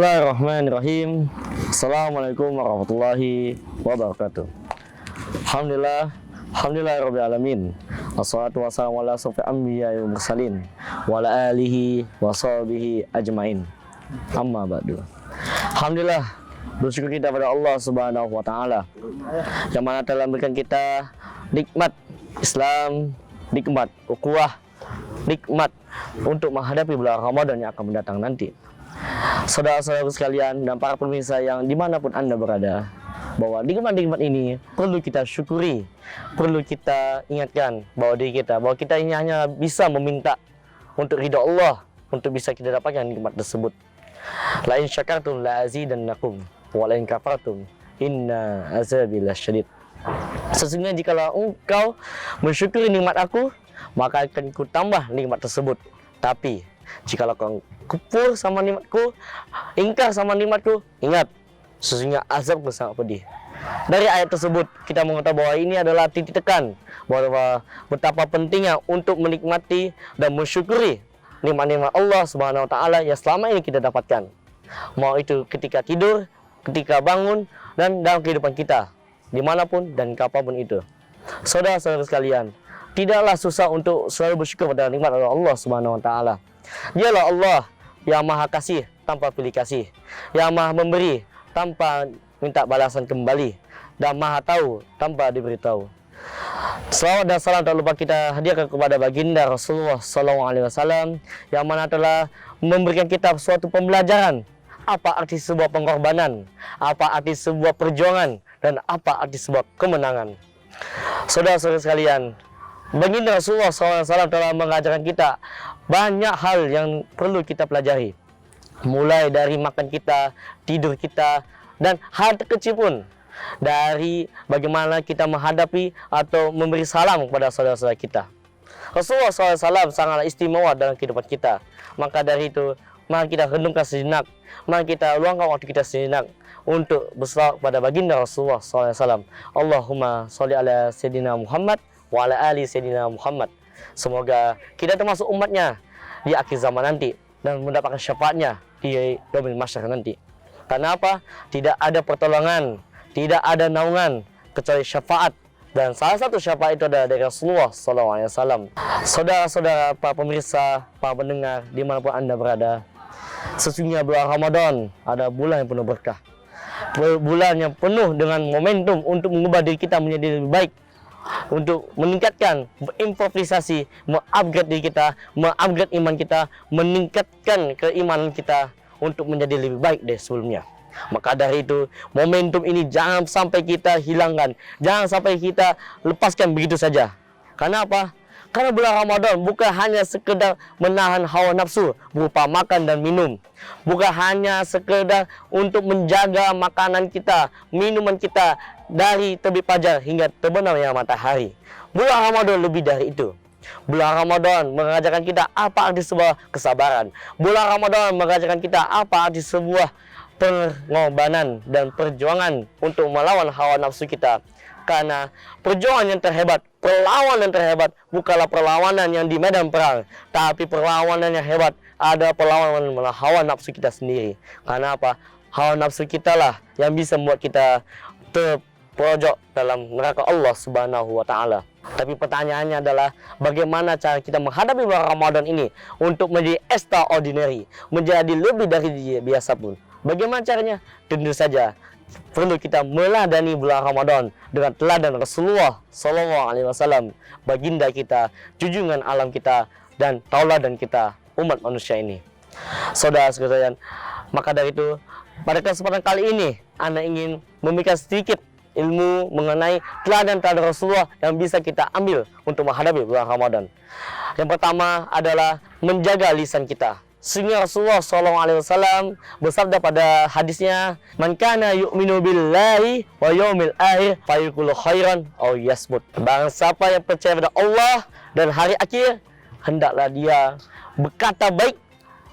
Bismillahirrahmanirrahim. Assalamualaikum warahmatullahi wabarakatuh. Alhamdulillah alamin. Wassalatu wassalamu ala asrofil anbiya'i wal mursalin wa ala alihi wa sahbihi ajmain. Amma ba'du. Alhamdulillah, bersyukur kita pada Allah Subhanahu wa taala yang mana telah memberikan kita nikmat Islam, nikmat ukhuwah, nikmat untuk menghadapi bulan Ramadan yang akan mendatang nanti. Saudara-saudara sekalian dan para pemirsa yang dimanapun Anda berada, bahwa nikmat-nikmat ini perlu kita syukuri, perlu kita ingatkan bahwa kita ini hanya bisa meminta untuk ridha Allah untuk bisa kita dapatkan nikmat tersebut. La in syakartum la azidannakum wa la in kafartum inna azabi lasyadid. Sesungguhnya jikalau engkau mensyukuri nikmat aku, maka akan ku tambah nikmat tersebut. Tapi jikalau kau kufur sama nikmatku, ingkar sama nikmatku, ingat, sesungguhnya azabku sangat pedih. Dari ayat tersebut kita mengetahui bahwa ini adalah titik tekan bahwa betapa pentingnya untuk menikmati dan mensyukuri nikmat-nikmat Allah Subhanahu wa taala yang selama ini kita dapatkan. Mau itu ketika tidur, ketika bangun, dan dalam kehidupan kita, dimanapun dan kapanpun itu. Saudara-saudara sekalian, tidaklah susah untuk selalu bersyukur pada nikmat Allah Subhanahu wa taala. Dialah Allah yang maha kasih tanpa pilih kasih, yang maha memberi tanpa minta balasan kembali, dan maha tahu tanpa diberitahu. Selawat dan salam tak lupa kita hadirkan kepada baginda Rasulullah SAW yang mana telah memberikan kita suatu pembelajaran apa arti sebuah pengorbanan, apa arti sebuah perjuangan, dan apa arti sebuah kemenangan. Saudara-saudara sekalian, baginda Rasulullah SAW telah mengajarkan kita banyak hal yang perlu kita pelajari, mulai dari makan kita, tidur kita, dan hal terkecil pun, dari bagaimana kita menghadapi atau memberi salam kepada saudara-saudara kita. Rasulullah SAW sangatlah istimewa dalam kehidupan kita. Maka dari itu, mari kita renungkan sejenak, mari kita luangkan waktu kita sejenak untuk bersalawat kepada baginda Rasulullah SAW. Allahumma sholli ala Sayyidina Muhammad wa ala ali Sayyidina Muhammad. Semoga kita termasuk umatnya di akhir zaman nanti dan mendapatkan syafaatnya di yaumil mahsyar nanti. Karena apa? Tidak ada pertolongan, tidak ada naungan kecuali syafaat, dan salah satu syafaat itu adalah dari Rasulullah SAW. Saudara-saudara, para pemirsa, para pendengar dimanapun Anda berada, sesungguhnya bulan Ramadan adalah bulan yang penuh berkah, bulan yang penuh dengan momentum untuk mengubah diri kita menjadi lebih baik, untuk meningkatkan, berimprovisasi, mengupgrade diri kita, mengupgrade iman kita, meningkatkan keimanan kita untuk menjadi lebih baik dari sebelumnya. Maka dari itu, momentum ini jangan sampai kita hilangkan, jangan sampai kita lepaskan begitu saja. Karena apa? Karena bulan Ramadan bukan hanya sekedar menahan hawa nafsu berupa makan dan minum, bukan hanya sekedar untuk menjaga makanan kita, minuman kita dari terbit fajar hingga terbenamnya matahari. Bulan Ramadan lebih dari itu. Bulan Ramadan mengajarkan kita apa arti sebuah kesabaran. Bulan Ramadan mengajarkan kita apa arti sebuah pengorbanan dan perjuangan untuk melawan hawa nafsu kita. Karena perjuangan yang terhebat, perlawanan yang terhebat bukanlah perlawanan yang di medan perang, tapi perlawanan yang hebat ada perlawanan melawan hawa nafsu kita sendiri. Karena apa? Hawa nafsu kita lah yang bisa membuat kita terpojok dalam neraka Allah Subhanahu wa taala. Tapi pertanyaannya adalah bagaimana cara kita menghadapi bulan Ramadan ini untuk menjadi extraordinary, menjadi lebih dari biasa pun. Bagaimana caranya? Tentu saja perlu kita meladani bulan Ramadan dengan teladan Rasulullah SAW, baginda kita, junjungan alam kita, dan tauladan kita umat manusia ini. Saudara sekalian, maka dari itu pada kesempatan kali ini Anda ingin memberikan sedikit ilmu mengenai teladan-teladan Rasulullah yang bisa kita ambil untuk menghadapi bulan Ramadan. Yang pertama adalah menjaga lisan kita. Sehingga Rasulullah SAW bersabda pada hadisnya, "Man kana yu'minu billahi wa yaumil akhir fayaqulu khairan aw yasmut." Barang siapa yang percaya pada Allah dan hari akhir, hendaklah dia berkata baik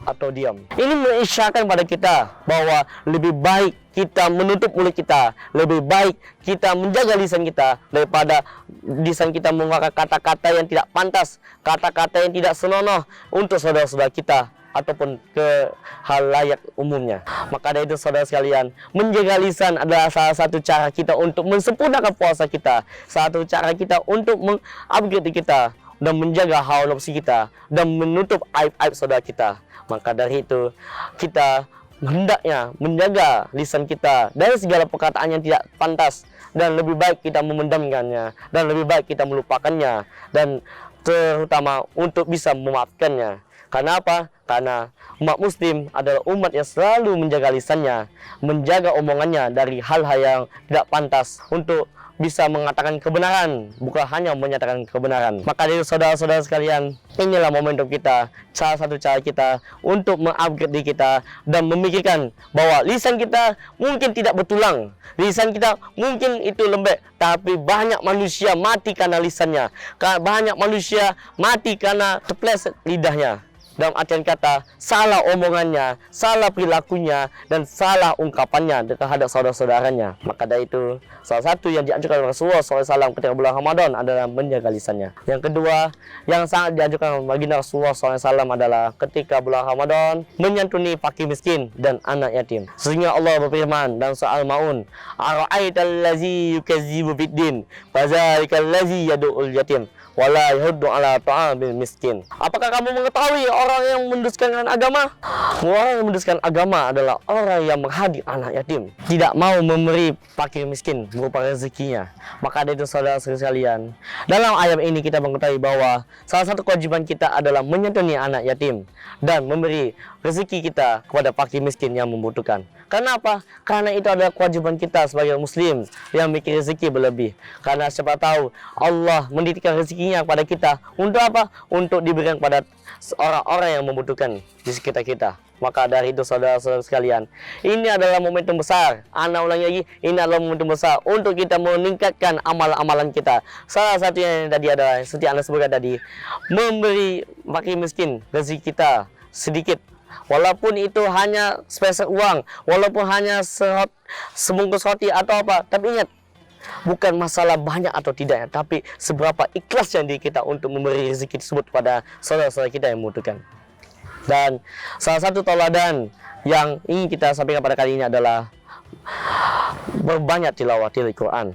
atau diam. Ini mengisyaratkan pada kita bahwa lebih baik kita menutup mulut kita, lebih baik kita menjaga lisan kita daripada lisan kita mengeluarkan kata-kata yang tidak pantas, kata-kata yang tidak senonoh untuk saudara-saudara kita, ataupun ke halayak umumnya. Maka dari itu saudara sekalian, menjaga lisan adalah salah satu cara kita untuk mensempurnakan puasa kita, satu cara kita untuk mengupgrade kita dan menjaga hawa nafsu kita dan menutup aib-aib saudara kita. Maka dari itu kita hendaknya menjaga lisan kita dari segala perkataan yang tidak pantas, dan lebih baik kita memendamkannya, dan lebih baik kita melupakannya, dan terutama untuk bisa memaafkannya. Karena apa? Karena umat muslim adalah umat yang selalu menjaga lisannya, menjaga omongannya dari hal-hal yang tidak pantas, untuk bisa mengatakan kebenaran, bukan hanya menyatakan kebenaran. Maka dari saudara-saudara sekalian, inilah momentum kita, salah satu cara kita untuk mengupgrade diri kita dan memikirkan bahwa lisan kita mungkin tidak bertulang, lisan kita mungkin itu lembek, tapi banyak manusia mati karena lisannya, banyak manusia mati karena terpleset lidahnya. Dalam artian kata, salah omongannya, salah perilakunya, dan salah ungkapannya terhadap saudara-saudaranya. Maka dari itu, salah satu yang dianjurkan Rasulullah SAW ketika bulan Ramadan adalah menjaga lisannya. Yang kedua, yang sangat dianjurkan baginda Rasulullah SAW adalah ketika bulan Ramadan menyantuni fakir miskin dan anak yatim. Sehingga Allah berfirman dalam surah Al-Maun, "Ara'aital ladzi yukazzibu biddin, fadzalikal ladzi yad'ul yatim wala yahuddu ala ta'amil miskin." Apakah kamu mengetahui orang yang mendustakan agama? Orang yang mendustakan agama adalah orang yang menghadir anak yatim, tidak mau memberi fakir miskin berupa rezekinya. Maka dari itu saudara sekalian, dalam ayat ini kita mengetahui bahwa salah satu kewajiban kita adalah menyantuni anak yatim dan memberi rezeki kita kepada fakir miskin yang membutuhkan. Kenapa? Karena itu adalah kewajiban kita sebagai muslim yang memiliki rezeki berlebih. Karena siapa tahu Allah menitipkan rezekinya kepada kita untuk apa? Untuk diberikan kepada orang-orang yang membutuhkan di sekitar kita. Maka dari itu saudara-saudara sekalian, ini adalah momentum besar. Ana ulangi lagi, ini adalah momentum besar untuk kita meningkatkan amalan-amalan kita. Salah satunya yang tadi adalah seperti Anda sebutkan tadi, memberi fakir miskin rezeki kita sedikit. Walaupun itu hanya spesial uang, walaupun hanya sebungkus roti atau apa, tapi ingat, bukan masalah banyak atau tidaknya, tapi seberapa ikhlas yang diri kita untuk memberi rezeki tersebut pada saudara-saudara kita yang membutuhkan. Dan salah satu tauladan yang ingin kita sampaikan pada kali ini adalah berbanyak tilawatil Al-Quran.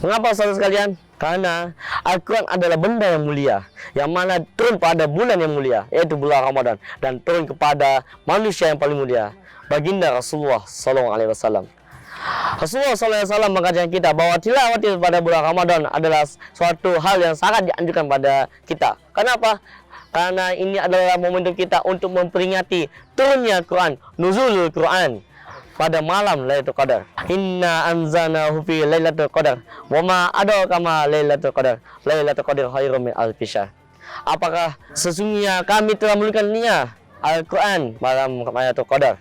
Mengapa saudara sekalian? Karena Al-Quran adalah benda yang mulia, yang mana turun pada bulan yang mulia, yaitu bulan Ramadan, dan turun kepada manusia yang paling mulia, baginda Rasulullah SAW. Rasulullah SAW mengajarkan kita bahwa tilawat pada bulan Ramadan adalah suatu hal yang sangat dianjurkan pada kita. Kenapa? Karena ini adalah momentum kita untuk memperingati turunnya Quran, nuzulul Quran pada malam Lailatul Qadar. Inna anzalnahu fi Lailatul Qadar wa ma adraka ma Lailatul Qadar. Lailatul Qadar khairum min alfi syahr. Apakah sesungguhnya kami telah menurunkannya Al-Quran malam Lailatul Qadar,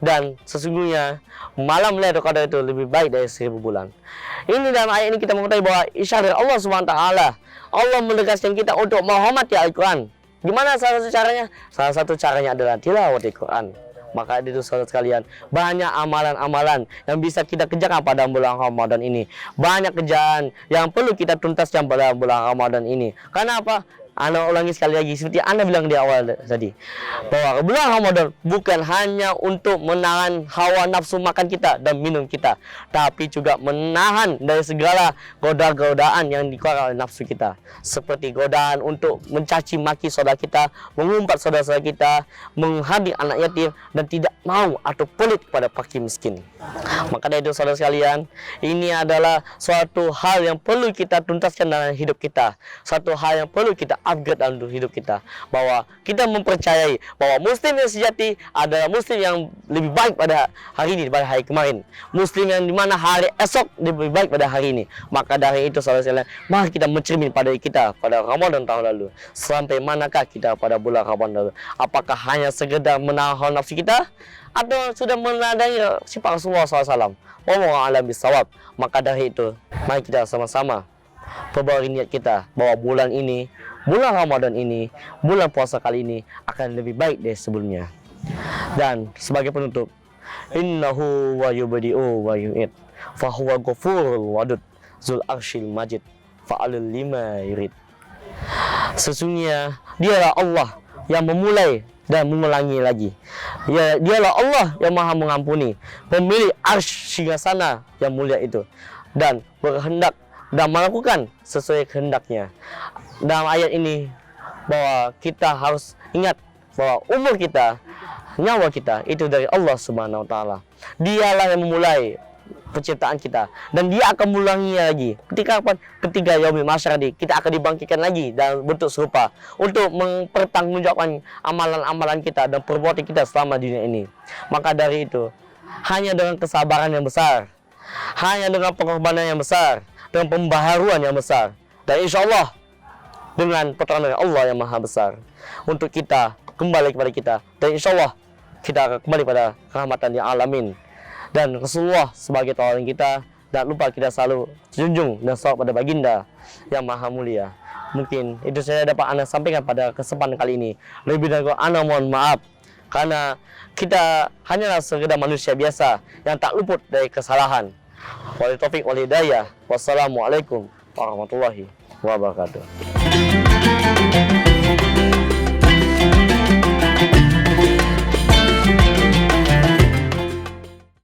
dan sesungguhnya malam Lailatul Qadar itu lebih baik dari 1000 bulan. Ini dalam ayat ini kita mengetahui bahwa isyarat Allah SWT, Allah menegaskan kita untuk menghormati Al-Quran. Gimana salah satu caranya? Salah satu caranya adalah tilawat Al-Quran. Maka itu saudara sekalian, banyak amalan-amalan yang bisa kita kerjakan pada bulan Ramadan ini. Banyak kerjaan yang perlu kita tuntaskan pada bulan Ramadan ini. Karena apa? Anda ulangi sekali lagi, seperti Anda bilang di awal tadi, bahwa bulan Ramadan bukan hanya untuk menahan hawa nafsu makan kita dan minum kita, tapi juga menahan dari segala godaan-godaan yang dikeluarkan oleh nafsu kita, seperti godaan untuk mencaci maki saudara kita, mengumpat saudara-saudara kita, menghadir anak yatim, dan tidak mau atau pelit kepada fakir miskin. Maka dari itu saudara sekalian, ini adalah suatu hal yang perlu kita tuntaskan dalam hidup kita, suatu hal yang perlu kita upgrade dalam hidup kita, bahwa kita mempercayai bahwa muslim yang sejati adalah muslim yang lebih baik pada hari ini daripada hari kemarin, muslim yang dimana hari esok lebih baik pada hari ini. Maka dari itu saudara sekalian, mari kita mencermin pada kita pada Ramadan tahun lalu, sampai manakah kita pada bulan Ramadan lalu. Apakah hanya sekedar menahan nafsu kita, atau sudah meladani sifat Rasulullah SAW? Wallahu a'lam bishawab. Maka dari itu, mari kita sama-sama perbarui niat kita bahwa bulan ini, bulan Ramadan ini, bulan puasa kali ini akan lebih baik dari sebelumnya. Dan sebagai penutup, innahu wa yubdi'u wa yu'id fa huwa ghafurul wadud zul arsyil majid fa'alul lima yurid. Sesungguhnya dialah Allah yang memulai dan mengulangi lagi. Ya, dialah Allah yang Maha Mengampuni, pemilik arsy singgasana yang mulia itu, dan berkehendak dan melakukan sesuai kehendaknya. Dalam ayat ini bahwa kita harus ingat bahwa umur kita, nyawa kita itu dari Allah Subhanahu wa taala. Dialah yang memulai penciptaan kita dan dia akan mengulanginya lagi. Ketika yaumil mahsyar kita akan dibangkitkan lagi dalam bentuk serupa untuk mempertanggungjawabkan amalan-amalan kita dan perbuatan kita selama dunia ini. Maka dari itu, hanya dengan kesabaran yang besar, hanya dengan pengorbanan yang besar, dengan pembaharuan yang besar, dan insya Allah dengan pertolongan Allah yang maha besar untuk kita kembali kepada kita, dan insya Allah kita akan kembali pada rahmatan yang alamin dan Rasulullah sebagai tauladan kita, dan lupa kita selalu junjung dan salawat pada baginda yang maha mulia. Mungkin itu saya dapat anda sampaikan pada kesempatan kali ini. Lebih dari anda mohon maaf, karena kita hanyalah sekedar manusia biasa yang tak luput dari kesalahan. Wali taufik wal hidayah. Wassalamualaikum warahmatullahi wabarakatuh.